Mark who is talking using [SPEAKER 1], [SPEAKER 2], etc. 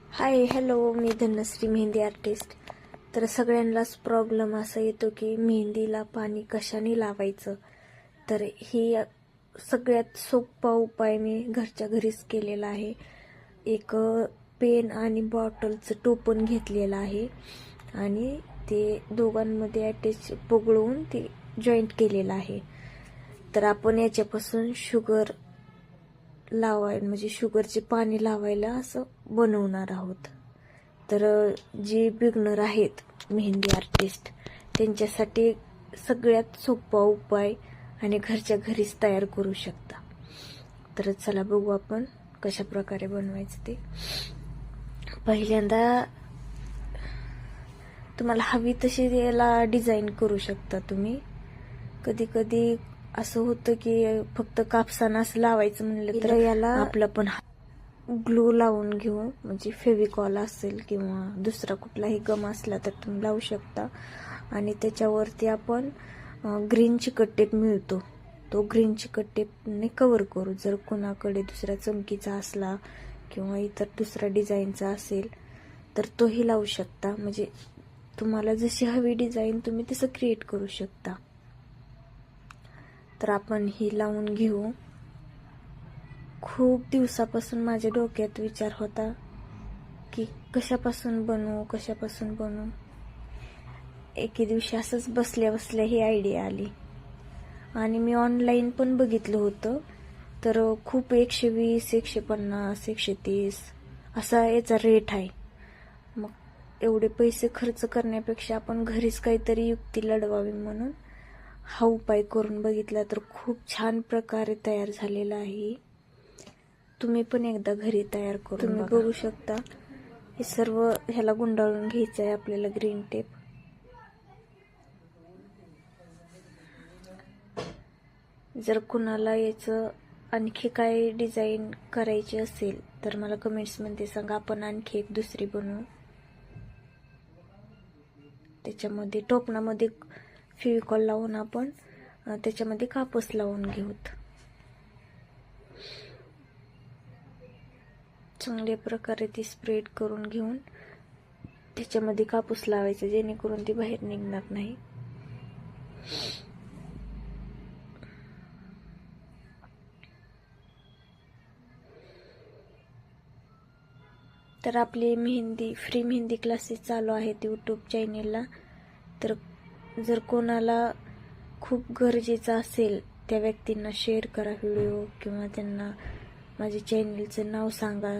[SPEAKER 1] Hi hello, मी Dhanashree mehndi artist. तर सगळ्यांनाच problem असा येतो की मेहंदीला पाणी कशाने लावायचं. तर ही सगळ्यात सोपा उपाय मी घरच्या घरीच केलेला आहे. एक पेन आणि बॉटलचं टोपण घेतलेलं आहे आणि ते दोघांमध्ये अटॅच पगळून ते जॉईंट केलेलं आहे. तर आपण याच्यापासून शुगर म्हणजे शुगरचे पाणी लावायला असं बनवणार आहोत. तर जे बिगनर आहेत मेहंदी आर्टिस्ट त्यांच्यासाठी सगळ्यात सोपा उपाय आणि घरच्या घरीच तयार करू शकता. तर चला बघू आपण कशा प्रकारे बनवायचं ते. पहिल्यांदा तुम्हाला हवी तशी याला डिझाईन करू शकता तुम्ही. कधी कधी असं होतं की फक्त कापसानं असं लावायचं म्हणलं तर याला आपलं पण ग्लू लावून घेऊ, म्हणजे फेविकॉल असेल किंवा दुसरा कुठलाही गम असला तर तुम्ही लावू शकता. आणि त्याच्यावरती आपण ग्रीन चिकट टेप मिळतो, तो ग्रीन चिकट टेपने कव्हर करू. जर कोणाकडे दुसऱ्या चमकीचा असला किंवा इतर दुसरा डिझाईनचा असेल तर तोही लावू शकता. म्हणजे तुम्हाला जशी हवी डिझाईन तुम्ही तसं क्रिएट करू शकता. तर आपण ही लावून घेऊ. खूप दिवसापासून माझ्या डोक्यात विचार होता की कशापासून बनवू. एके दिवशी असंच बसल्या बसल्या ही आयडिया आली आणि मी ऑनलाईन पण बघितलं होतं. तर खूप 120, 150, 130 असा याचा रेट आहे. मग एवढे पैसे खर्च करण्यापेक्षा आपण घरीच काहीतरी युक्ती लढवावी म्हणून हा उपाय करून बघितला. तर खूप छान प्रकारे तयार झालेला आहे. तुम्ही पण एकदा घरी तयार करून तुम्ही बघू शकता. हे सर्व ह्याला गुंडाळून घ्यायचं आहे आपल्याला ग्रीन टेप. जर कुणाला याचं आणखी काय डिझाईन करायची असेल तर मला कमेंट्समध्ये सांगा, आपण आणखी एक दुसरी बनवू. त्याच्यामध्ये टोपणामध्ये फेविकॉल लावून आपण त्याच्यामध्ये कापूस लावून घेऊत. चांगल्या प्रकारे ती स्प्रेड करून घेऊन त्याच्यामध्ये कापूस लावायचा, जेणेकरून ती बाहेर निघणार नाही. तर आपली फ्री मेहंदी क्लासेस चालू आहेत यूट्यूब चॅनेलला. तर जर कोणाला खूप गरजेचं असेल त्या व्यक्तींना शेअर करा व्हिडिओ, किंवा त्यांना माझ्या चॅनेलचं नाव सांगा